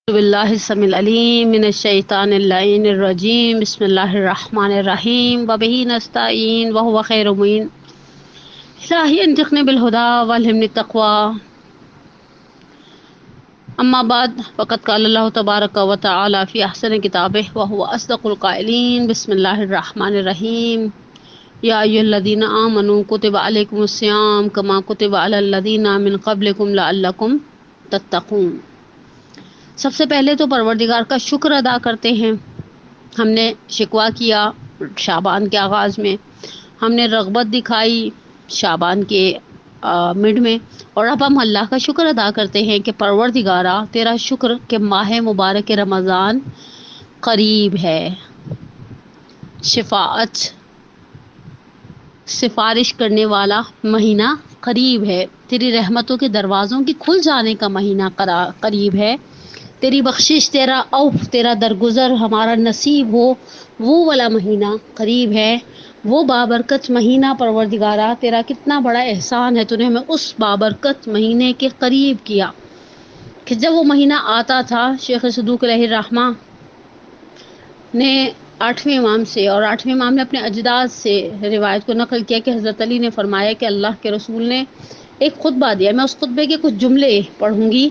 باللہ السمیع العلیم من الشیطان اللعین الرجیم بسم اللہ الرحمن الرحیم وبہ نستعین وہو خیر معین الہی انطقنی بالہدی والہمنی التقوی اما بعد فقد قال اللہ تبارک و تعالی فی احسن کتابہ وہو اصدق القائلین بسم اللہ الرحمن الرحیم یا ایھا الذین آمنوا کتب علیکم الصیام کما کتب علی الذین من قبلکم لعلکم تتقون۔ سب سے پہلے تو پروردگار کا شکر ادا کرتے ہیں۔ ہم نے شکوہ کیا شعبان کے آغاز میں، ہم نے رغبت دکھائی شعبان کے مڈ میں، اور اب ہم اللہ کا شکر ادا کرتے ہیں کہ پروردگارا تیرا شکر کہ ماہ مبارک رمضان قریب ہے، شفاعت سفارش کرنے والا مہینہ قریب ہے، تیری رحمتوں کے دروازوں کی کھل جانے کا مہینہ قریب ہے، تیری بخشش تیرا عفو تیرا درگزر ہمارا نصیب ہو وہ والا مہینہ قریب ہے، وہ بابرکت مہینہ پروردگارا تیرا کتنا بڑا احسان ہے، تو نے ہمیں اس بابرکت مہینے کے قریب کیا کہ جب وہ مہینہ آتا تھا شیخ صدوق علیہ الرحمہ نے 8ویں امام سے اور 8ویں امام نے اپنے اجداد سے روایت کو نقل کیا کہ حضرت علی نے فرمایا کہ اللہ کے رسول نے ایک خطبہ دیا، میں اس خطبے کے کچھ جملے پڑھوں گی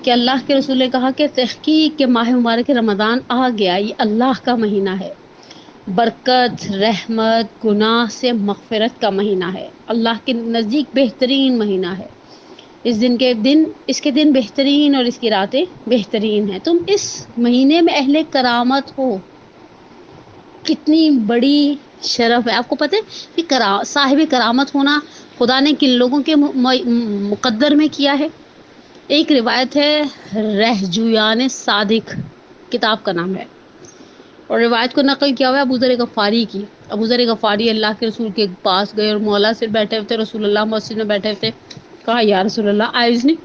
کہ اللہ کے رسول نے کہا کہ تحقیق کے ماہ مبارک رمضان آ گیا، یہ اللہ کا مہینہ ہے، برکت رحمت گناہ سے مغفرت کا مہینہ ہے، اللہ کے نزدیک بہترین مہینہ ہے، اس کے دن بہترین اور اس کی راتیں بہترین ہیں، تم اس مہینے میں اہل کرامت ہو، کتنی بڑی شرف ہے۔ آپ کو پتہ ہے کہ صاحب کرامت ہونا خدا نے کن لوگوں کے مقدر میں کیا ہے؟ ایک روایت ہے رہجویان صادق کتاب کا نام ہے، اور روایت کو نقل کیا ہوا ہے ابو ذر غفاری کی۔ ابو ذر غفاری اللہ کے رسول کے پاس گئے اور مولا سے بیٹھے ہوتے، رسول اللہ مسجد میں بیٹھے تھے، کہا یا رسول اللہ آئز نہیں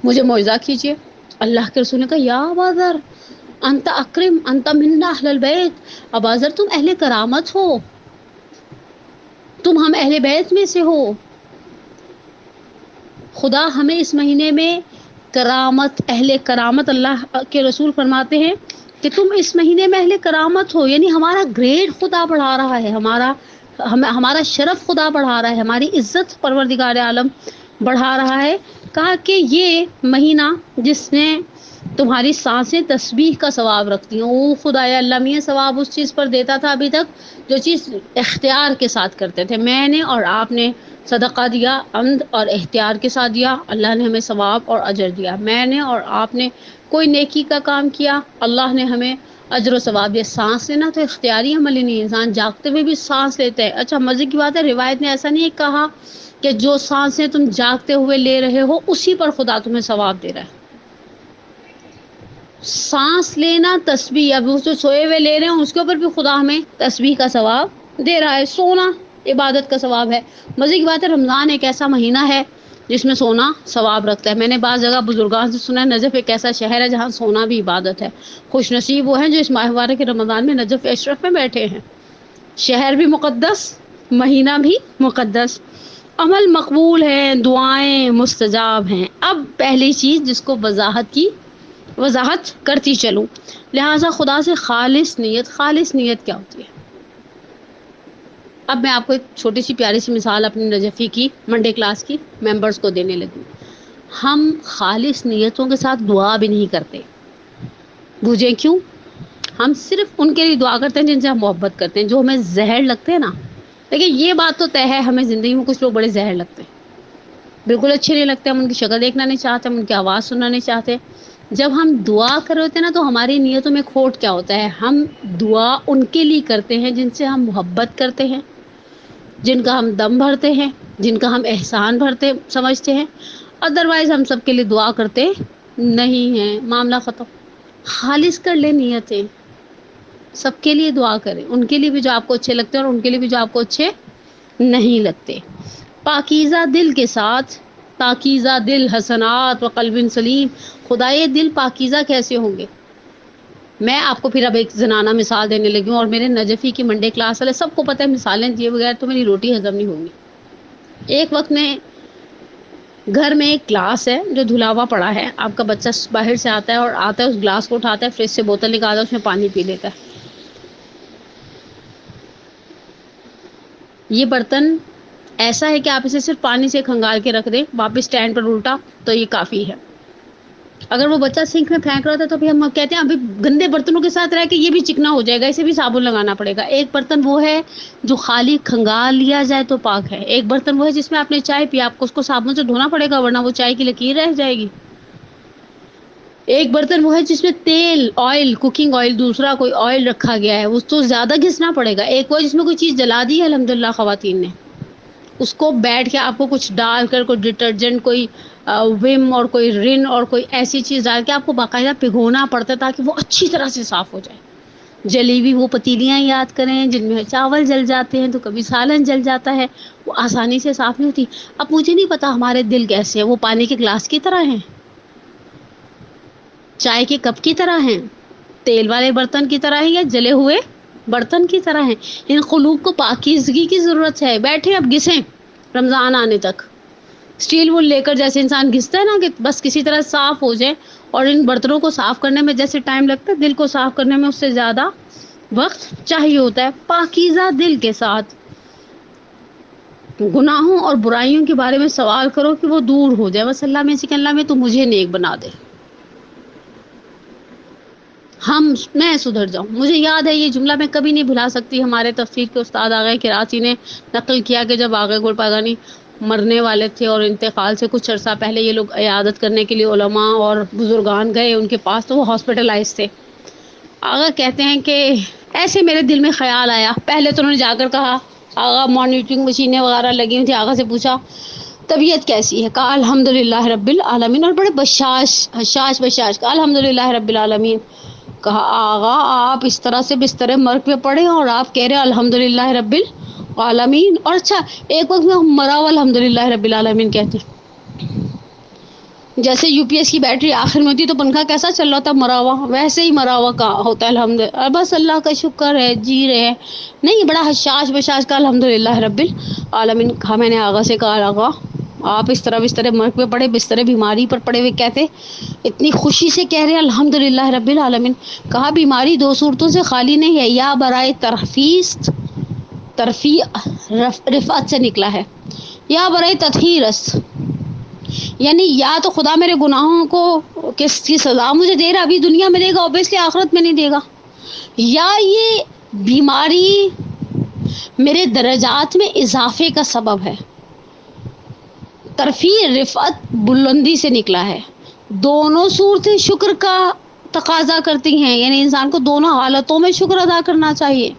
مجھے معجزہ کیجیے۔ اللہ کے رسول نے کہا یا ابا ذر انت اکرم انت منا اہل البیت، ابا ذر تم اہل کرامت ہو، تم ہم اہل بیت میں سے ہو، خدا ہمیں اس مہینے میں کرامت اہل کرامت، اللہ کے رسول فرماتے ہیں کہ تم اس مہینے میں اہل کرامت ہو، یعنی ہمارا گریڈ خدا بڑھا رہا ہے، ہمارا شرف خدا بڑھا رہا ہے، ہماری عزت پروردگار عالم بڑھا رہا ہے۔ کہا کہ یہ مہینہ جس نے تمہاری سانسیں تسبیح کا ثواب رکھتی ہیں، او خدایا اللہ میاں ثواب اس چیز پر دیتا تھا ابھی تک جو چیز اختیار کے ساتھ کرتے تھے، میں نے اور آپ نے صدقہ دیا عمد اور اختیار کے ساتھ دیا، اللہ نے ہمیں ثواب اور اجر دیا، میں نے اور آپ نے کوئی نیکی کا کام کیا، اللہ نے ہمیں اجر و ثواب دیا۔ سانس لینا تو اختیاری عمل ہی نہیں، انسان جاگتے ہوئے بھی سانس لیتے ہیں۔ اچھا مزے کی بات ہے روایت نے ایسا نہیں کہا کہ جو سانسیں تم جاگتے ہوئے لے رہے ہو اسی پر خدا تمہیں ثواب دے رہا ہے۔ سانس لینا تسبیح، اب جو سوئے ہوئے لے رہے ہیں اس کے اوپر بھی خدا ہمیں تسبیح کا ثواب دے رہا ہے، سونا عبادت کا ثواب ہے۔ مزے کی بات ہے رمضان ایک ایسا مہینہ ہے جس میں سونا ثواب رکھتا ہے۔ میں نے بعض جگہ بزرگان سے سنا ہے نجف ایک ایسا شہر ہے جہاں سونا بھی عبادت ہے، خوش نصیب وہ ہیں جو اس ماہ مبارک کے رمضان میں نجف اشرف میں بیٹھے ہیں، شہر بھی مقدس مہینہ بھی مقدس، عمل مقبول ہیں، دعائیں مستجاب ہیں۔ اب پہلی چیز جس کو وضاحت کرتی چلوں، لہٰذا خدا سے خالص نیت کیا ہوتی ہے؟ اب میں آپ کو ایک چھوٹی سی پیاری سی مثال اپنی نجفی کی منڈے کلاس کی ممبرز کو دینے لگی۔ ہم خالص نیتوں کے ساتھ دعا بھی نہیں کرتے، بوجھیں کیوں؟ ہم صرف ان کے لیے دعا کرتے ہیں جن سے ہم محبت کرتے ہیں، جو ہمیں زہر لگتے ہیں نا۔ لیکن یہ بات تو طے ہے ہمیں زندگی میں کچھ لوگ بڑے زہر لگتے ہیں، بالکل اچھے نہیں لگتے، ہم ان کی شکل دیکھنا نہیں چاہتے، ہم ان کی آواز سننا نہیں چاہتے۔ جب ہم دعا کر رہے ہوتے ہیں نا تو ہماری نیتوں میں کھوٹ کیا ہوتا ہے؟ ہم دعا ان کے لیے کرتے ہیں جن سے ہم محبت کرتے ہیں، جن کا ہم دم بھرتے ہیں، جن کا ہم احسان بھرتے سمجھتے ہیں، ادروائز ہم سب کے لیے دعا کرتے نہیں ہیں، معاملہ ختم۔ خالص کر لیں نیتیں، سب کے لیے دعا کریں، ان کے لیے بھی جو آپ کو اچھے لگتے ہیں اور ان کے لیے بھی جو آپ کو اچھے نہیں لگتے، پاکیزہ دل کے ساتھ، پاکیزہ دل حسنات و قلب سلیم۔ خدا یہ دل پاکیزہ کیسے ہوں گے؟ میں آپ کو پھر اب ایک زنانہ مثال دینے لگی ہوں، اور میرے نجفی کی منڈے کلاس والے سب کو پتہ ہے مثالیں دیے بغیر تو میری روٹی ہضم نہیں ہوگی۔ ایک وقت میں گھر میں ایک گلاس ہے جو دھلا ہوا پڑا ہے، آپ کا بچہ باہر سے آتا ہے اور آتا ہے اس گلاس کو اٹھاتا ہے، فریج سے بوتل نکالتا ہے، اس میں پانی پی لیتا ہے. یہ برتن ایسا ہے کہ آپ اسے صرف پانی سے کھنگال کے رکھ دیں واپس اسٹینڈ پر الٹا تو یہ کافی ہے. اگر وہ بچہ سنک میں پھینک رہا تھا تو ہم کہتے ہیں ابھی گندے برتنوں کے ساتھ رہ کے یہ بھی چکنا ہو جائے گا، اسے بھی صابن لگانا پڑے گا. ایک برتن وہ ہے جو خالی کھنگال لیا جائے تو پاک ہے، ایک برتن وہ ہے جس میں آپ نے چائے پی، آپ کو اس کو صابن سے دھونا پڑے گا ورنہ وہ چائے کی لکیر رہ جائے گی. ایک برتن وہ ہے جس میں تیل، آئل، کوکنگ آئل، دوسرا کوئی آئل رکھا گیا ہے، اس تو زیادہ گھسنا پڑے گا. ایک وہ جس میں کوئی چیز جلا دی ہے الحمدللہ خواتین نے، اس کو بیٹھ کے آپ کو کچھ ڈال کر کوئی ڈٹرجنٹ، کوئی وم اور کوئی رن اور کوئی ایسی چیز ڈال کے آپ کو باقاعدہ پگھونا پڑتا ہے تاکہ وہ اچھی طرح سے صاف ہو جائے. جلی ہوئی وہ پتیلیاں یاد کریں جن میں چاول جل جاتے ہیں تو کبھی سالن جل جاتا ہے، وہ آسانی سے صاف نہیں ہوتی. اب مجھے نہیں پتا ہمارے دل کیسے ہیں، وہ پانی کے گلاس کی طرح ہیں، چائے کے کپ کی طرح ہیں، تیل والے برتن کی طرح ہیں، یا جلے ہوئے برتن کی طرح ہیں. ان قلوب کو پاکیزگی کی ضرورت ہے. بیٹھے اب گھسیں رمضان آنے تک، اسٹیل وول لے کر جیسے انسان گھستا ہے نا کہ بس کسی طرح صاف ہو جائے، اور ان برتنوں کو صاف کرنے میں جیسے ٹائم لگتا ہے دل کو صاف کرنے میں اس سے زیادہ وقت چاہیے ہوتا ہے. پاکیزہ دل کے ساتھ گناہوں اور برائیوں کے بارے میں سوال کرو کہ وہ دور ہو جائے. بس اللہ میں سے کہ اللہ میں تو مجھے نیک بنا دے، میں سدھر جاؤں. مجھے یاد ہے یہ جملہ میں کبھی نہیں بھلا سکتی. ہمارے تفسیر کے استاد آغا کراچی نے نقل کیا کہ جب آغا گل پاگانی مرنے والے تھے اور انتقال سے کچھ عرصہ پہلے یہ لوگ عیادت کرنے کے لیے علماء اور بزرگان گئے ان کے پاس تو وہ ہاسپٹلائز تھے. آغا کہتے ہیں کہ ایسے میرے دل میں خیال آیا. پہلے تو انہوں نے جا کر کہا، آغا مانیٹرنگ مشینیں وغیرہ لگی ہوئی تھی، آغا سے پوچھا طبیعت کیسی ہے، کہا الحمدللہ رب العالمین، اور بڑے بشاش کہا الحمدللہ رب العالمین. کہا آغا آپ اس طرح سے بستر مرگ پہ پڑے اور آپ کہہ رہے الحمدللہ رب العالمین، اور اچھا ایک وقت میں مرا ہوا الحمدللہ رب العالمین کہتے ہیں. جیسے یو پی ایس کی بیٹری آخر میں ہوتی تو پنکھا کیسا چل رہا تھا مرا ہوا، ویسے ہی مرا ہوا کا ہوتا ہے الحمدللہ. بس اللہ کا شکر ہے جی رہے ہیں. نہیں بڑا حشاش بشاش کا الحمدللہ رب العالمین کہا. میں نے آغا سے کہا آغا آپ اس طرح بستر مرگ پہ پڑے، بستر بیماری پر پڑے ہوئے کہتے اتنی خوشی سے کہہ رہے الحمدللہ رب العالمین. کہا بیماری دو صورتوں سے خالی نہیں ہے، یا برائے رفعت سے نکلا ہے، یا برائے تطہیر است، یعنی یا تو خدا میرے گناہوں کو کس کی سزا مجھے دے رہا ابھی دنیا میں دے گا، اوبیسلی آخرت میں نہیں دے گا، یا یہ بیماری میرے درجات میں اضافے کا سبب ہے. ترفیع رفعت بلندی سے نکلا ہے. دونوں صورتیں شکر کا تقاضا کرتی ہیں، یعنی انسان کو دونوں حالتوں میں شکر ادا کرنا چاہیے.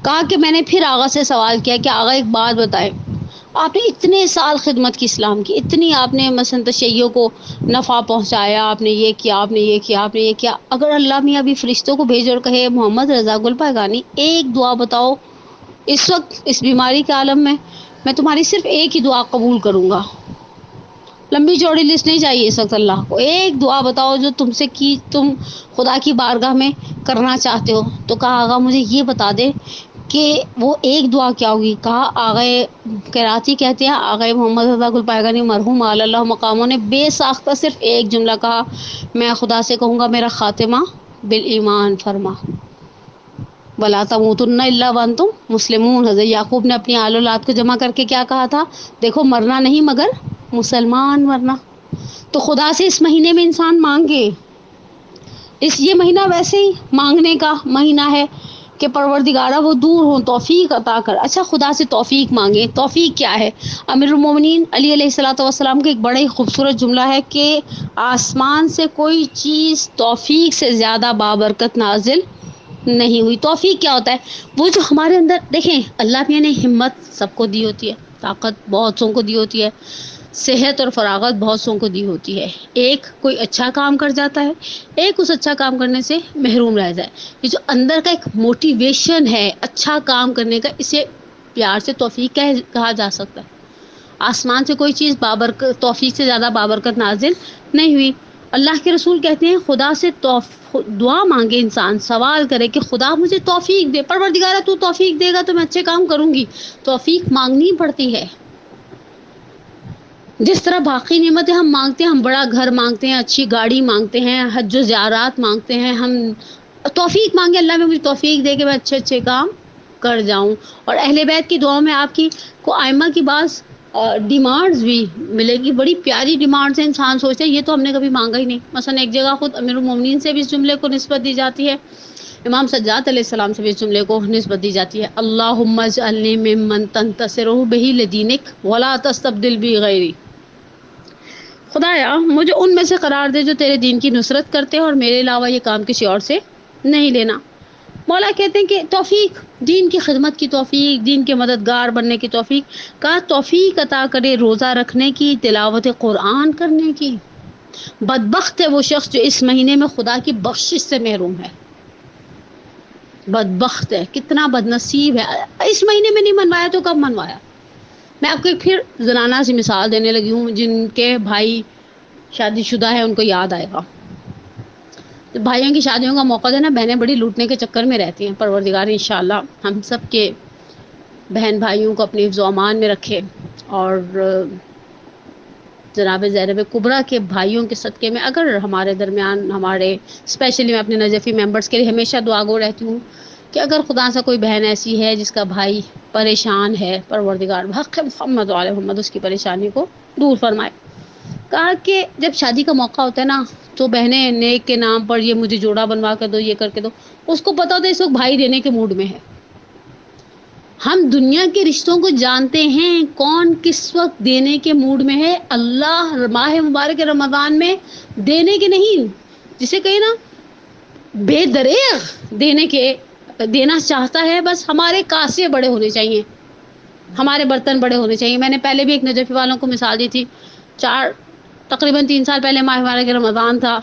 کہا کہ میں نے پھر آغا سے سوال کیا کہ آغا ایک بات بتائے، آپ نے اتنے سال خدمت کی اسلام کی، اتنی آپ نے مثلا تشیعوں کو نفع پہنچایا، آپ نے یہ کیا، آپ نے یہ کیا، آپ نے یہ کیا، اگر اللہ میاں ابھی فرشتوں کو بھیج اور کہے محمد رضا گل پاگانی ایک دعا بتاؤ اس وقت اس بیماری کے عالم میں تمہاری صرف ایک ہی دعا قبول کروں گا، لمبی چوڑی لسٹ نہیں چاہیے اس وقت، اللہ کو ایک دعا بتاؤ جو تم خدا کی بارگاہ میں کرنا چاہتے ہو. تو کہا آغا مجھے یہ بتا دے کہ وہ ایک دعا کیا ہوگی. کہا آغا کراچی کہتے ہیں آغا محمد رضا گل پاگانی مرحوم علی اللہ مقاموں نے بے ساختہ صرف ایک جملہ کہا، میں خدا سے کہوں گا میرا خاتمہ بالایمان فرما، وَلَا تَمُوتُنَّ إِلَّا وَأَنْتُمْ مُسْلِمُونَ. حضرت یعقوب نے اپنی آل اولاد کو جمع کر کے کیا کہا تھا، دیکھو مرنا نہیں مگر مسلمان مرنا. تو خدا سے اس مہینے میں انسان مانگے، یہ مہینہ ویسے ہی مانگنے کا مہینہ ہے کہ پروردگارہ وہ دور ہوں، توفیق عطا کر. اچھا خدا سے توفیق مانگے، توفیق کیا ہے؟ امیر المومنین علی علیہ الصلوۃ والسلام کا ایک بڑا ہی خوبصورت جملہ ہے کہ آسمان سے کوئی چیز توفیق سے زیادہ بابرکت نازل نہیں ہوئی. توفیق کیا ہوتا ہے؟ وہ جو ہمارے اندر، دیکھیں اللہ میاں نے ہمت سب کو دی ہوتی ہے، طاقت بہت سو کو دی ہوتی ہے، صحت اور فراغت بہت سو کو دی ہوتی ہے. ایک کوئی اچھا کام کر جاتا ہے، ایک اس اچھا کام کرنے سے محروم رہ جائے. یہ جو اندر کا ایک موٹیویشن ہے اچھا کام کرنے کا، اسے پیار سے توفیق کہا جا سکتا ہے. آسمان سے کوئی چیز توفیق سے زیادہ بابرکت نازل نہیں ہوئی. اللہ کے رسول کہتے ہیں خدا سے دعا مانگے، انسان سوال کرے کہ خدا مجھے توفیق دے، پروردگارہ تو توفیق دے گا تو میں اچھے کام کروں گی۔ توفیق مانگنی پڑتی ہے، جس طرح باقی نعمتیں ہم مانگتے ہیں، ہم بڑا گھر مانگتے ہیں، اچھی گاڑی مانگتے ہیں، حج و زیارات مانگتے ہیں، ہم توفیق مانگے اللہ میں مجھے توفیق دے کہ میں اچھے اچھے کام کر جاؤں۔ اور اہل بیت کی دعاؤں میں آپ کی کو ائمہ کی بعض ڈیمانڈز بھی ملے گی، بڑی پیاری ڈیمانڈز ہیں، انسان سوچتا ہے یہ تو ہم نے کبھی مانگا ہی نہیں۔ مثلا ایک جگہ خود امیر المومنین سے بھی اس جملے کو نسبت دی جاتی ہے، امام سجاد علیہ السلام سے بھی اس جملے کو نسبت دی جاتی ہے، اللہم اجعلنی ممن تنتصر بہ لدینک ولا تستبدل بی غیری۔ خدایا مجھے ان میں سے قرار دے جو تیرے دین کی نصرت کرتے ہیں اور میرے علاوہ یہ کام کسی اور سے نہیں لینا۔ مولا کہتے ہیں کہ توفیق، دین کی خدمت کی توفیق، دین کے مددگار بننے کی توفیق، کا توفیق عطا کرے روزہ رکھنے کی، تلاوت قرآن کرنے کی۔ بدبخت ہے وہ شخص جو اس مہینے میں خدا کی بخشش سے محروم ہے، بدبخت ہے، کتنا بدنصیب ہے، اس مہینے میں نہیں منوایا تو کب منوایا۔ میں آپ کو ایک پھر زنانہ سی مثال دینے لگی ہوں، جن کے بھائی شادی شدہ ہے ان کو یاد آئے گا۔ بھائیوں کی شادیوں کا موقع دینا، بہنیں بڑی لوٹنے کے چکر میں رہتی ہیں۔ پروردگار انشاءاللہ ہم سب کے بہن بھائیوں کو اپنی حفظ و امان میں رکھے، اور جناب زینب کبریٰ کے بھائیوں کے صدقے میں اگر ہمارے درمیان، ہمارے اسپیشلی میں اپنے نجفی ممبرس کے لیے ہمیشہ دعا گو رہتی ہوں کہ اگر خدا سے کوئی بہن ایسی ہے جس کا بھائی پریشان ہے، پروردگار بحق محمد وعلی محمد اس کی پریشانی کو دور فرمائے۔ کہا کہ جب شادی کا موقع ہوتا ہے نا تو بہنیں نیک کے نام پر یہ مجھے جوڑا بنوا کر دو، یہ کر کے دو، اس کو پتا ہوتا ہے اس وقت بھائی دینے کے موڈ میں ہے۔ ہم دنیا کے رشتوں کو جانتے ہیں کون کس وقت دینے کے موڈ میں ہے۔ اللہ ماہ مبارک رمضان میں دینے کے نہیں، جسے کہیں نا بے دریغ دینا چاہتا ہے، بس ہمارے کاسے بڑے ہونے چاہیے، ہمارے برتن بڑے ہونے چاہیے۔ میں نے پہلے بھی ایک نجفی والوں کو مثال دی تھی، تقریباً 3 سال پہلے ماہ مبارک رمضان تھا،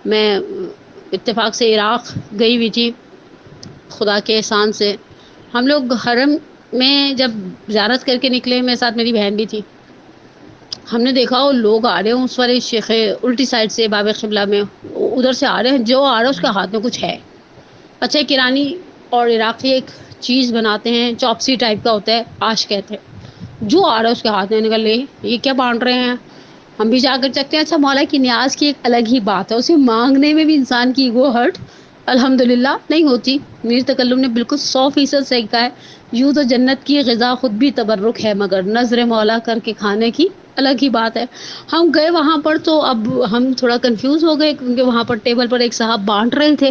میں اتفاق سے عراق گئی ہوئی تھی، خدا کے احسان سے ہم لوگ حرم میں جب زیارت کر کے نکلے، میرے ساتھ میری بہن بھی تھی، ہم نے دیکھا وہ لوگ آ رہے ہیں اس والے شیخ الٹی سائڈ سے باب قبلہ میں، ادھر سے آ رہے ہیں، جو آ رہا ہے اس کے ہاتھ میں کچھ ہے۔ اچھا ایک ایرانی اور عراقی ایک چیز بناتے ہیں، چاپسی ٹائپ کا ہوتا ہے، آش کہتے ہیں، جو آ رہا ہے اس کے ہاتھ میں نکل لے یہ کیا بانٹ رہے ہیں، ہم بھی جا کر چکتے ہیں۔ اچھا مولا کی نیاز کی ایک الگ ہی بات ہے، اسے مانگنے میں بھی انسان کی ایگو ہرٹ الحمدللہ نہیں ہوتی۔ میر تکلم نے بالکل 100% صحیح کہا ہے، یوں تو جنت کی غذا خود بھی تبرک ہے، مگر نظر مولا کر کے کھانے کی الگ ہی بات ہے۔ ہم گئے وہاں پر تو اب ہم تھوڑا کنفیوز ہو گئے، کیونکہ وہاں پر ٹیبل پر ایک صاحب بانٹ رہے تھے۔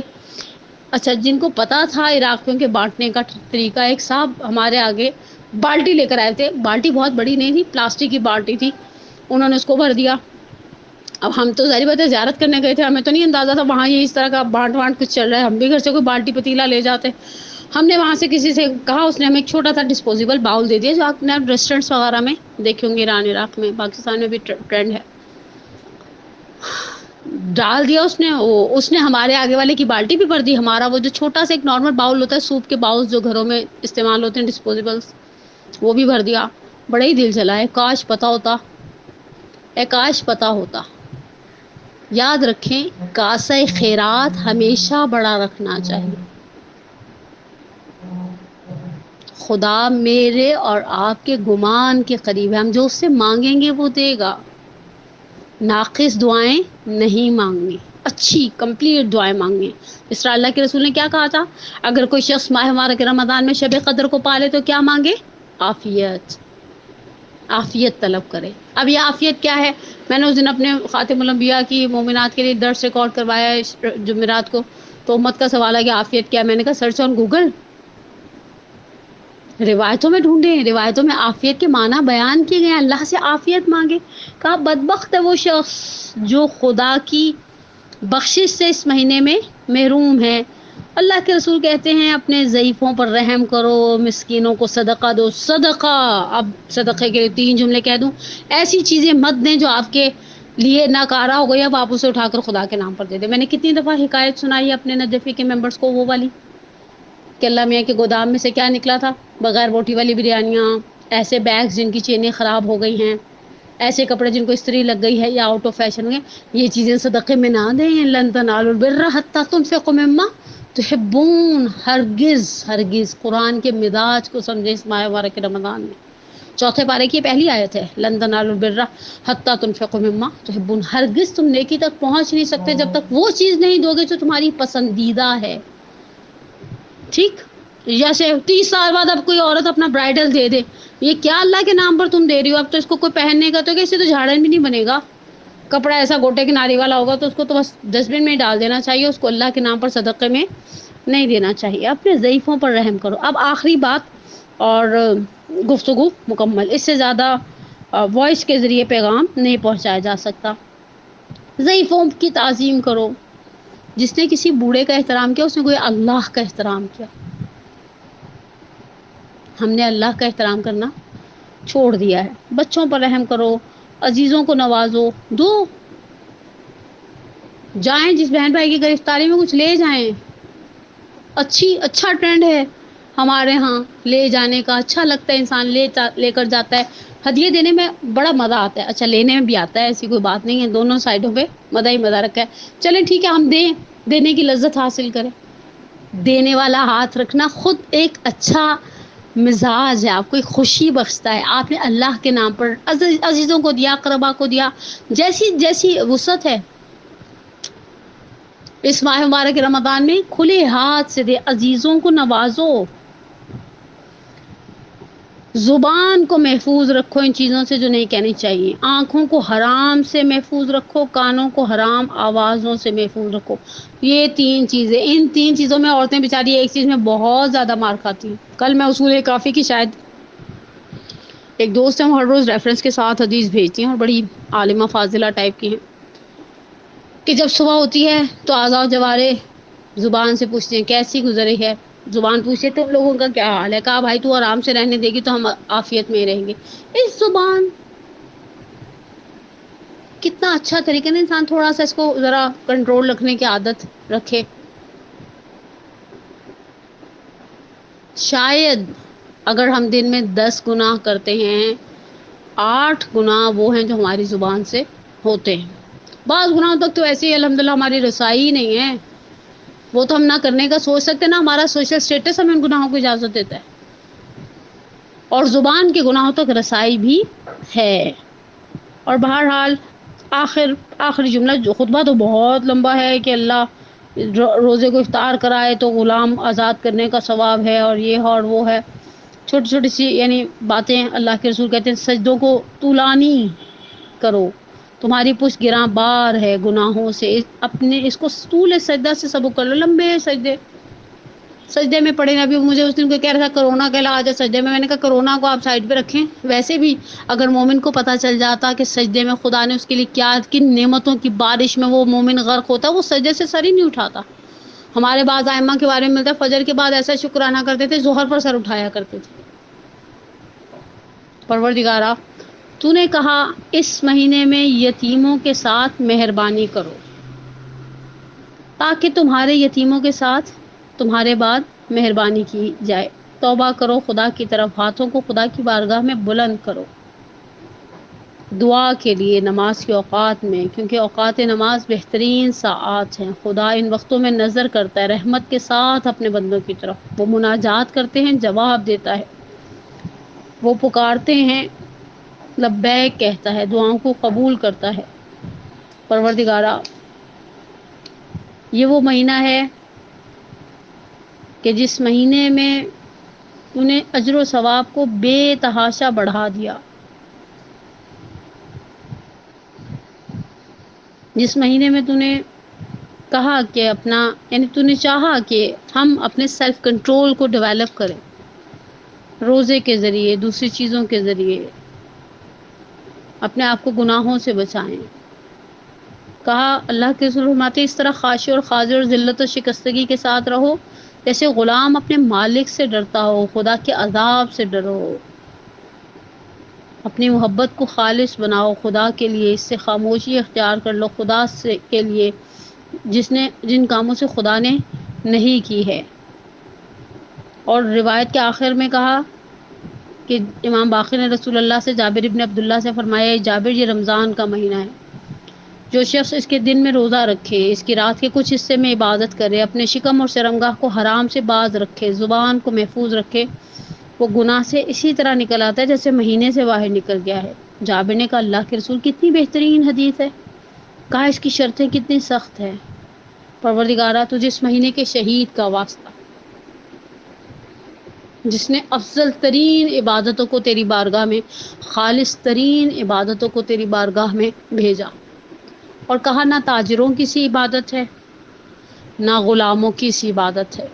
اچھا جن کو پتا تھا عراقیوں کے بانٹنے کا طریقہ، ایک صاحب ہمارے آگے بالٹی لے کر آئے تھے، بالٹی بہت بڑی نہیں تھی، پلاسٹک کی بالٹی تھی، انہوں نے اس کو بھر دیا۔ اب ہم تو ظاہر بات ہے زیارت کرنے گئے تھے، ہمیں تو نہیں اندازہ تھا وہاں یہ اس طرح کا بانٹ کچھ چل رہا ہے، ہم بھی گھر سے کوئی بالٹی پتیلا لے جاتے۔ ہم نے وہاں سے کسی سے کہا، اس نے ہمیں ایک چھوٹا سا ڈسپوزیبل باؤل دے دیا، جو آپ نے ریسٹورینٹس وغیرہ میں دیکھیں گے، ایران عراق میں، پاکستان میں بھی ٹرینڈ ہے، ڈال دیا اس نے ہمارے آگے والے کی بالٹی بھی بھر دی، ہمارا وہ جو چھوٹا سا ایک نارمل باؤل ہوتا ہے، سوپ کے باؤل جو گھروں میں استعمال ہوتے ہیں ڈسپوزیبلس، وہ بھی بھر دیا۔ بڑا ہی دل چلا ہے، کاش پتا ہوتا۔ یاد رکھیں کاسہ خیرات ہمیشہ بڑا رکھنا چاہیے۔ خدا میرے اور آپ کے گمان کے قریب ہے، ہم جو اس سے مانگیں گے وہ دے گا۔ ناقص دعائیں نہیں مانگنی، اچھی کمپلیٹ دعائیں مانگنی۔ اس طرح اللہ کے رسول نے کیا کہا تھا، اگر کوئی شخص ماہ مبارک رمضان میں شب قدر کو پالے تو کیا مانگے، عافیت طلب کرے۔ اب یہ عافیت کیا ہے، میں نے اس دن اپنے خاتم الانبیاء کی مومنات کے لیے درس ریکارڈ کروایا ہے جمعرات کو، تو امت کا سوال ہے کہ عافیت کیا ہے، میں نے کہا سرچ آن گوگل، روایتوں میں ڈھونڈیں، روایتوں میں عافیت کے معنی بیان کیے گئے ہیں، اللہ سے عافیت مانگے۔ کہا بدبخت ہے وہ شخص جو خدا کی بخشش سے اس مہینے میں محروم ہے۔ اللہ کے رسول کہتے ہیں اپنے ضعیفوں پر رحم کرو، مسکینوں کو صدقہ دو۔ صدقہ، اب صدقے کے لیے 3 جملے کہہ دوں، ایسی چیزیں مت دیں جو آپ کے لیے ناکارہ ہو گئی، اب آپ اسے اٹھا کر خدا کے نام پر دے دیں۔ میں نے کتنی دفعہ حکایت سنائی اپنے نجفی کے ممبرس کو، وہ والی کہ اللہ میاں کے گودام میں سے کیا نکلا تھا، بغیر بوٹی والی بریانیاں، ایسے بیگز جن کی چینیں خراب ہو گئی ہیں، ایسے کپڑے جن کو استری لگ گئی ہے یا آؤٹ آف فیشن ہوئے، یہ چیزیں صدقے میں نہ دیں. لن تنالوا البر حتی تنفقوا مما تحبون. ہرگز ہرگز قرآن کے مزاج کو سمجھے اس ماہ مبارک رمضان میں. چوتھے پارے کی پہلی آیت ہے، لن تنالوا البر حتی تنفقوا مما تحبون. ہرگز تم نیکی تک پہنچ نہیں سکتے جب تک وہ چیز نہیں دو گے جو تمہاری پسندیدہ ہے. ٹھیک، جیسے 30 سال بعد اب کوئی عورت اپنا برائڈل دے دے، یہ کیا اللہ کے نام پر تم دے رہی ہو؟ اب تو اس کو کوئی پہننے کا تو کیسے، تو جھاڑن بھی نہیں بنے گا. کپڑا ایسا گوٹے کناری والا ہوگا تو اس کو تو بس ڈسٹ بن میں ہی ڈال دینا چاہیے، اس کو اللہ کے نام پر صدقے میں نہیں دینا چاہیے. اپنے ضعیفوں پر رحم کرو. اب آخری بات اور گفتگو مکمل، اس سے زیادہ وائس کے ذریعے پیغام نہیں پہنچایا جا سکتا. ضعیفوں کی تعظیم کرو. جس نے کسی بوڑھے کا احترام کیا اس نے کوئی اللہ کا احترام کیا. ہم نے اللہ کا احترام کرنا چھوڑ دیا ہے. بچوں پر رحم کرو، عزیزوں کو نوازو. دو جائیں جس بہن بھائی کی گرفتاری میں کچھ لے جائیں. اچھا ٹرینڈ ہے ہمارے ہاں لے جانے کا، اچھا لگتا ہے، انسان لے کر جاتا ہے. ہدیے دینے میں بڑا مزہ آتا ہے. اچھا لینے میں بھی آتا ہے، ایسی کوئی بات نہیں ہے، دونوں سائڈوں پہ مزہ ہی مزہ رکھا ہے. چلیں ٹھیک ہے، ہم دیں، دینے کی لذت حاصل کریں. دینے والا ہاتھ رکھنا خود ایک اچھا مزاج ہے، آپ کو ایک خوشی بخشتا ہے. آپ نے اللہ کے نام پر عزیزوں کو دیا، اقربا کو دیا، جیسی وسعت ہے اس ماہ مبارک رمضان میں کھلے ہاتھ سے دے. عزیزوں کو نوازو. زبان کو محفوظ رکھو ان چیزوں سے جو نہیں کہنی چاہیے. آنکھوں کو حرام سے محفوظ رکھو، کانوں کو حرام آوازوں سے محفوظ رکھو. یہ 3 چیزیں، ان 3 چیزوں میں عورتیں بیچاری ایک چیز میں بہت زیادہ مار کھاتی ہیں. کل میں اصول کافی کی شاید ایک دوست ہیں، وہ ہر روز ریفرنس کے ساتھ حدیث بھیجتی ہیں اور بڑی عالمہ فاضلہ ٹائپ کی ہیں، کہ جب صبح ہوتی ہے تو اعضاء و جوارے زبان سے پوچھتے ہیں کیسی گزری ہے. زبان پوچھے تم لوگوں کا کیا حال ہے، کہا بھائی تو آرام سے رہنے دے گی تو ہم عافیت میں رہیں گے. اس زبان کتنا اچھا طریقہ ہے، انسان تھوڑا سا اس کو ذرا کنٹرول رکھنے کی عادت رکھے. شاید اگر ہم دن میں 10 گناہ کرتے ہیں، 8 گناہ وہ ہیں جو ہماری زبان سے ہوتے ہیں. بعض گناہوں تک تو ایسے ہی الحمدللہ ہماری رسائی ہی نہیں ہے، وہ تو ہم نہ کرنے کا سوچ سکتے، نہ ہمارا سوشل سٹیٹس ہمیں ان گناہوں کو اجازت دیتا ہے. اور زبان کے گناہوں تک رسائی بھی ہے. اور بہرحال آخری جملہ، جو خطبہ تو بہت لمبا ہے کہ اللہ روزے کو افطار کرائے تو غلام آزاد کرنے کا ثواب ہے، اور یہ اور وہ ہے. چھوٹی چھوٹی سی یعنی باتیں اللہ کے رسول کہتے ہیں سجدوں کو طولانی کرو، تمہاری پشت گراں بار ہے گناہوں سے. اپنے اس کو طول سجدہ سے سبق کر لو، لمبے سجدے میں پڑے. ابھی مجھے اس دن کوئی کہہ رہا تھا کرونا کا علاج ہے سجدے میں نے کہا کرونا کو آپ سائڈ پہ رکھیں. ویسے بھی اگر مومن کو پتہ چل جاتا کہ سجدے میں خدا نے اس کے لیے کیا کن نعمتوں کی بارش میں وہ مومن غرق ہوتا، وہ سجدے سے سر ہی نہیں اٹھاتا. ہمارے بعض ائمہ کے بارے میں ملتا ہے فجر کے بعد ایسا شکرانہ کرتے تھے ظہر پر سر اٹھایا کرتے تھے. پروردگارا تو نے کہا اس مہینے میں یتیموں کے ساتھ مہربانی کرو، تاکہ تمہارے یتیموں کے ساتھ تمہارے بعد مہربانی کی جائے. توبہ کرو خدا کی طرف، ہاتھوں کو خدا کی بارگاہ میں بلند کرو دعا کے لیے نماز کے اوقات میں، کیونکہ اوقات نماز بہترین ساعات ہیں. خدا ان وقتوں میں نظر کرتا ہے رحمت کے ساتھ اپنے بندوں کی طرف. وہ مناجات کرتے ہیں جواب دیتا ہے، وہ پکارتے ہیں لبیک کہتا ہے، دعاؤں کو قبول کرتا ہے. پروردگارا یہ وہ مہینہ ہے کہ جس مہینے میں تو نے اجر و ثواب کو بے تحاشا بڑھا دیا، جس مہینے میں تو نے کہا کہ تو نے چاہا کہ ہم اپنے سیلف کنٹرول کو ڈیولپ کریں، روزے کے ذریعے، دوسری چیزوں کے ذریعے اپنے آپ کو گناہوں سے بچائیں. کہا اللہ کے رسول فرماتے اس طرح خاشع اور خاضع اور ذلت و شکستگی کے ساتھ رہو جیسے غلام اپنے مالک سے ڈرتا ہو. خدا کے عذاب سے ڈرو، اپنی محبت کو خالص بناؤ خدا کے لیے. اس سے خاموشی اختیار کر لو خدا کے لیے، جن کاموں سے خدا نے نہیں کی ہے. اور روایت کے آخر میں کہا کہ امام باقر نے رسول اللہ سے جابر ابن عبداللہ سے فرمایا، جابر یہ رمضان کا مہینہ ہے، جو شخص اس کے دن میں روزہ رکھے، اس کی رات کے کچھ حصے میں عبادت کرے، اپنے شکم اور شرمگاہ کو حرام سے باز رکھے، زبان کو محفوظ رکھے، وہ گناہ سے اسی طرح نکل آتا ہے جیسے مہینے سے باہر نکل گیا ہے۔ جابر نے کہا، اللہ کے رسول کتنی بہترین حدیث ہے، کہا اس کی شرطیں کتنی سخت ہیں۔ پروردگارہ تجھے اس مہینے کے شہید کا واسطہ، جس نے افضل ترین عبادتوں کو تیری بارگاہ میں، خالص ترین عبادتوں کو تیری بارگاہ میں بھیجا، اور کہا نہ تاجروں کی سی عبادت ہے نہ غلاموں کی سی عبادت ہے،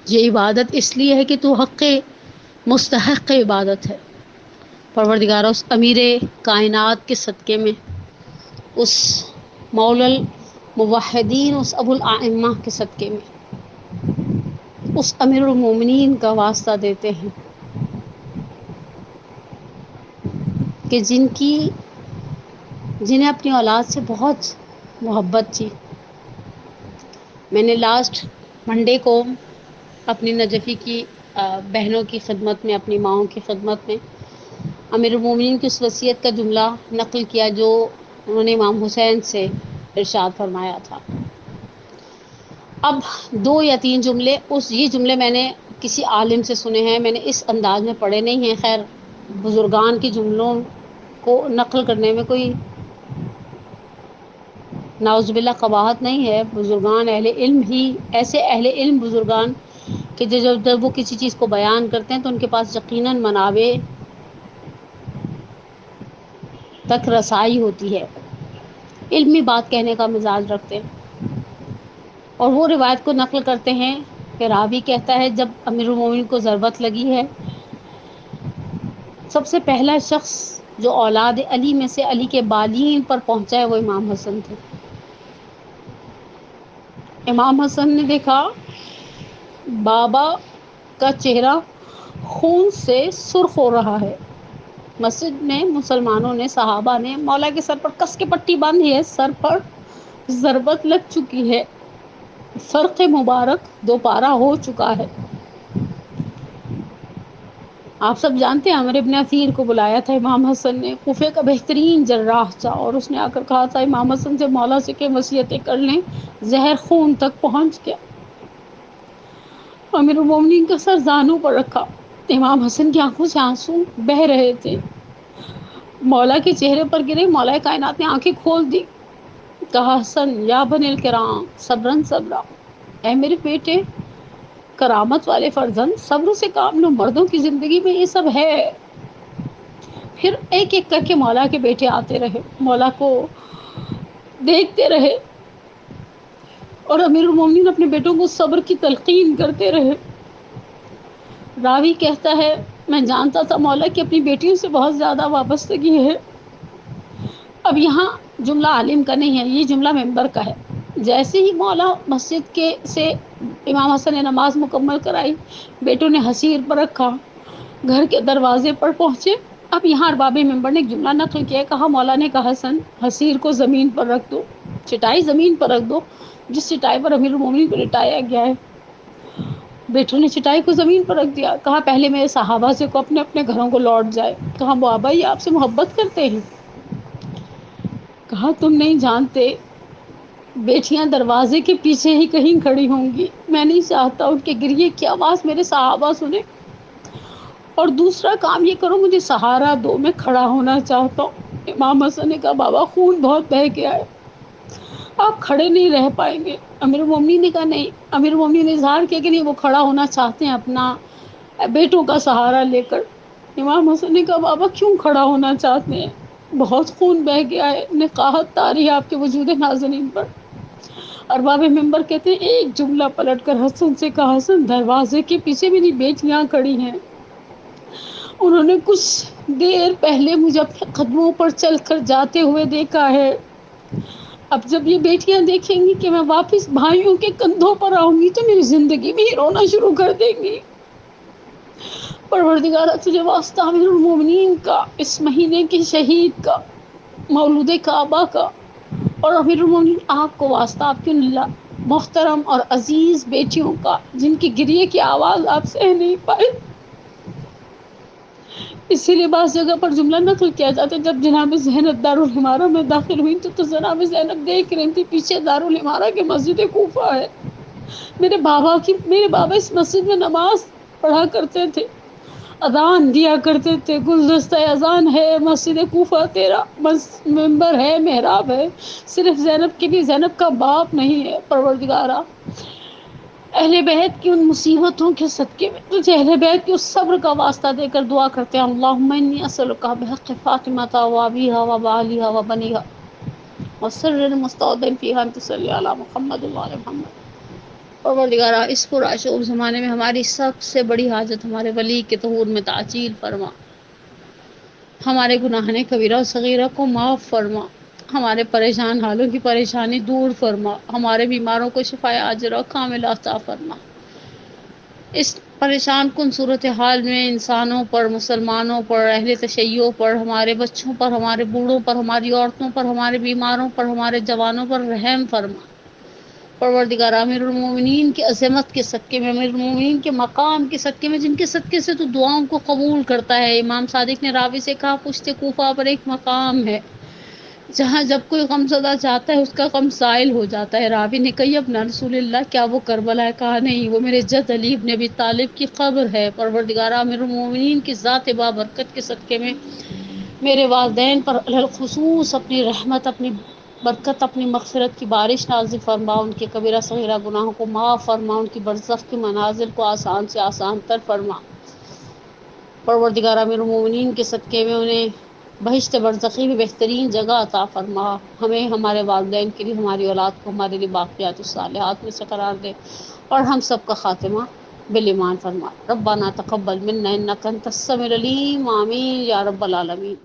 یہ عبادت اس لیے ہے کہ تو حق مستحق عبادت ہے۔ پروردگارہ اس امیر کائنات کے صدقے میں، اس مولا الموحدین، اس ابو الائمہ کے صدقے میں، اس امیر المومنین کا واسطہ دیتے ہیں کہ جنہیں اپنی اولاد سے بہت محبت تھی۔ میں نے لاسٹ منڈے کو اپنی نجفی کی بہنوں کی خدمت میں، اپنی ماؤں کی خدمت میں امیر المومنین کی اس وصیت کا جملہ نقل کیا جو انہوں نے امام حسین سے ارشاد فرمایا تھا۔ اب 2 یا 3 جملے، یہ جملے میں نے کسی عالم سے سنے ہیں، میں نے اس انداز میں پڑھے نہیں ہیں۔ خیر، بزرگان کے جملوں کو نقل کرنے میں کوئی نعوذ باللہ قباحت نہیں ہے۔ بزرگان اہل علم ہی، ایسے اہل علم بزرگان کہ جب وہ کسی چیز کو بیان کرتے ہیں تو ان کے پاس یقیناً منابع تک رسائی ہوتی ہے، علمی بات کہنے کا مزاج رکھتے ہیں، اور وہ روایت کو نقل کرتے ہیں کہ راوی کہتا ہے جب امیر المومنین کو ضربت لگی ہے، سب سے پہلا شخص جو اولاد علی میں سے علی کے بالین پر پہنچا ہے وہ امام حسن تھے۔ امام حسن نے دیکھا بابا کا چہرہ خون سے سرخ ہو رہا ہے۔ مسجد میں مسلمانوں نے، صحابہ نے مولا کے سر پر کس کے پٹی باندھی ہے، سر پر ضربت لگ چکی ہے، فرق مبارک دوپارہ ہو چکا ہے۔ آپ سب جانتے ہیں عمر ابن اثیر کو بلایا تھا امام حسن نے، کوفے کا بہترین جراح تھا، اور اس نے آ کر کہا تھا امام حسن سے مولا سے کہ وصیتیں کر لیں، زہر خون تک پہنچ گیا۔ امیر المومنین کا سر زانوں پر رکھا، امام حسن کی آنکھوں سے آنسو بہہ رہے تھے، مولا کے چہرے پر گرے، مولا کائنات نے آنکھیں کھول دی، کہا حسن یا بنی الکرام صبرن صبرا، اے میرے بیٹے کرامت والے فرزند، صبر سے کام لو، مردوں کی زندگی میں یہ سب ہے۔ پھر ایک ایک کر کے مولا کے بیٹے آتے رہے، مولا کو دیکھتے رہے، اور امیر المومنین اپنے بیٹوں کو صبر کی تلقین کرتے رہے۔ راوی کہتا ہے میں جانتا تھا مولا کی اپنی بیٹیوں سے بہت زیادہ وابستگی ہے۔ اب یہاں جملہ عالم کا نہیں ہے، یہ جملہ ممبر کا ہے۔ جیسے ہی مولا مسجد کے سے امام حسن نے نماز مکمل کرائی، بیٹوں نے حسیر پر رکھا، گھر کے دروازے پر پہنچے۔ اب یہاں ارباب ممبر نے ایک جملہ نقل کیا، کہا مولا نے کہا حسن حسیر کو زمین پر رکھ دو، چٹائی زمین پر رکھ دو جس چٹائی پر امیر المومنین کو لٹایا گیا ہے۔ بیٹوں نے چٹائی کو زمین پر رکھ دیا، کہا پہلے میرے صحابہ سے کو اپنے اپنے گھروں کو لوٹ جائے۔ کہا بابا یہ آپ سے محبت کرتے ہیں؟ کہا تم نہیں جانتے، بیٹیاں دروازے کے پیچھے ہی کہیں کھڑی ہوں گی، میں نہیں چاہتا ان کے گریے کی آواز میرے صحابہ سنیں، اور دوسرا کام یہ کرو مجھے سہارا دو، میں کھڑا ہونا چاہتا ہوں۔ امام حسن نے کہا بابا خون بہت بہہ گیا ہے، آپ کھڑے نہیں رہ پائیں گے۔ امیر المومنین نے کہا نہیں، امیر المومنین نے اظہار کیا کہ نہیں وہ کھڑا ہونا چاہتے ہیں اپنا بیٹوں کا سہارا لے کر۔ امام حسن نے کہا بابا کیوں کھڑا ہونا چاہتے ہیں، بہت خون بہہ گیا ہے، نقاہت طاری ہے آپ کے وجود نازنین پر۔ ارباب ممبر کہتے ہیں ایک جملہ پلٹ کر حسن سے کہا حسن دروازے کے پیچھے میری بیٹیاں کھڑی ہیں، انہوں نے کچھ دیر پہلے مجھے اپنے قدموں پر چل کر جاتے ہوئے دیکھا ہے، اب جب یہ بیٹیاں دیکھیں گی کہ میں واپس بھائیوں کے کندھوں پر آؤں گی تو میری زندگی بھی رونا شروع کر دیں گی۔ پروردگارہ تجھے واسطہ امیر المومنین کا، اس مہینے کے شہید کا، مولود کعبہ کا، اور امیر المومنین آپ کو واسطہ آپ کی محترم اور عزیز بیٹیوں کا، جن کی گریے کی آواز آپ سہ نہیں پائے، اسی لیے بعض جگہ پر جملہ نقل کیا جاتا ہے، جب جناب زینب دارالعمارہ میں داخل ہوئی تو جناب زینب دیکھ رہی تھی پیچھے دارالعمارہ کے مسجد کوفہ ہے، میرے بابا اس مسجد میں نماز پڑھا کرتے تھے، اذان دیا کرتے تھے، گلدستہ اذان ہے، مسجد کوفہ تیرا ممبر ہے، محراب ہے، صرف زینب کی بھی، زینب کا باپ نہیں ہے پروردگارا، اہل بیت کی ان مصیبتوں کے صدقے میں تجھے اہل بیت کے اس صبر کا واسطہ دے کر دعا کرتے ہیں، اللہم انی اسألک بحق فاطمۃ و ابیہا و بعلیہا و بنیہا وسر المستودع فیہا ان تصلی علی محمد و علی محمد۔ پروردگارا اس پرآشوب زمانے میں ہماری سب سے بڑی حاجت ہمارے ولی کے ظہور میں تعجیل فرما، ہمارے گناہ کبیرہ و صغیرہ کو معاف فرما، ہمارے پریشان حالوں کی پریشانی دور فرما، ہمارے بیماروں کو شفائے عاجلہ کاملہ عطا فرما۔ اس پریشان کن صورتحال میں انسانوں پر، مسلمانوں پر، اہل تشیع پر، ہمارے بچوں پر، ہمارے بوڑھوں پر، ہماری عورتوں پر، ہمارے بیماروں پر، ہمارے جوانوں پر رحم فرما۔ پروردگار امیر المومنین کی عظمت کے صدقے میں، امیر المومنین کے مقام کے صدقے میں، جن کے صدقے سے تو دعاؤں کو قبول کرتا ہے، امام صادق نے راوی سے کہا پشت کوفہ پر ایک مقام ہے جہاں جب کوئی غم زدہ جاتا ہے اس کا غم زائل ہو جاتا ہے۔ راوی نے کہی اپنا رسول اللہ کیا وہ کربلا ہے؟ کہا نہیں، وہ میرے جد علی بن ابی طالب کی قبر ہے۔ پروردگار امیر المومنین کی ذات بابرکت کے صدقے میں میرے والدین پر علی الخصوص اپنی رحمت، اپنی برکت، اپنی مغفرت کی بارش نازل فرما، ان کے کبیرہ صغیرہ گناہوں کو معاف فرما، ان کی برزخ کی منازل کو آسان سے آسان تر فرما۔ پروردگار امیر المومنین کے صدقے میں انہیں بہشت برزخی میں بہترین جگہ عطا فرما، ہمیں، ہمارے والدین کے لیے، ہماری اولاد کو ہمارے لیے باقیات الصالحات میں سے قرار دے، اور ہم سب کا خاتمہ بالایمان فرما۔ ربنا تقبل منا انک انت السمیع العلیم، آمین یا رب العالمین۔